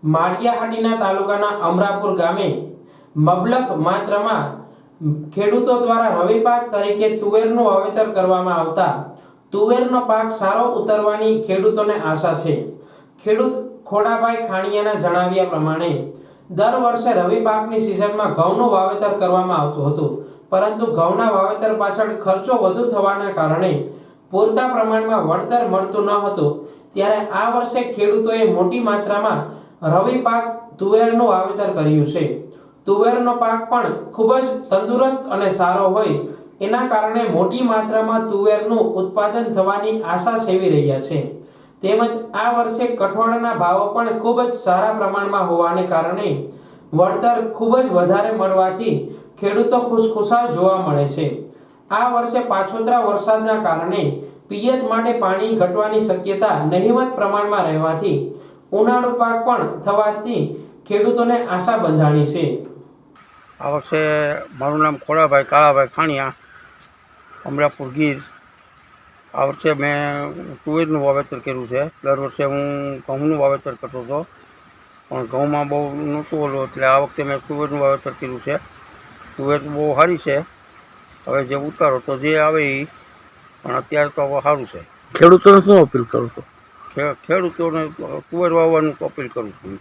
માળિયાહાટીના તાલુકાના અમરાપુર ગામે મબલખ માત્રામાં ખેડૂતો દ્વારા રવિ પાક તરીકે તુવેરનું વાવેતર કરવામાં આવતા તુવેરનો પાક સારો ઉતરવાની ખેડૂતોને આશા છે। ખેડૂત ખોડાભાઈ ખાણીયાના જણાવ્યા પ્રમાણે દર વર્ષે રવિ પાકની સિઝનમાં ઘઉંનું વાવેતર કરવામાં આવતું હતું, પરંતુ ઘઉંના વાવેતર પાછળ ખર્ચો વધુ થવાના કારણે પૂરતા પ્રમાણમાં વળતર મળતું ન હતું। ત્યારે આ વર્ષે ખેડૂતોએ મોટી માત્રામાં રવિ પાક તુવેરનું વાવેતર કર્યું છે। તુવેરનો પાક પણ ખૂબ જ તંદુરસ્ત અને સારો હોય એના કારણે મોટી માત્રામાં તુવેરનું ઉત્પાદન થવાની આશા સેવી રહ્યા છે। તેમજ આ વર્ષે કઠોળના ભાવો પણ ખૂબ જ સારા પ્રમાણમાં હોવાને કારણે વળતર ખૂબ જ વધારે મળવાથી ખેડૂતો ખુશખુશાલ જોવા મળે છે। આ વર્ષે પાછોતરા વરસાદના કારણે પિયત માટે પાણી ઘટવાની શક્યતા નહિવત પ્રમાણમાં રહેવાથી ઉનાળુ પાક પણ થવાથી ખેડૂતોને આશા બંધાણી છે। આ વર્ષે મારું નામ ખોડાભાઈ કાળાભાઈ ખાણીયા, અમરાપુર ગીર। આ વર્ષે મેં તુવેરનું વાવેતર કર્યું છે। દર વર્ષે હું ઘઉંનું વાવેતર કરતો હતો, પણ ઘઉંમાં બહુ નહોતું ઓલું, એટલે આ વખતે મેં તુવેરનું વાવેતર કર્યું છે। તુવેર બહુ સારી છે, હવે જે ઉતારો તો જે આવે એ, પણ અત્યારે તો હવે સારું છે। ખેડૂતોને શું અપીલ કરો છો? ખેડૂતોને તુવેર વાવવાનું અપીલ કરું છું।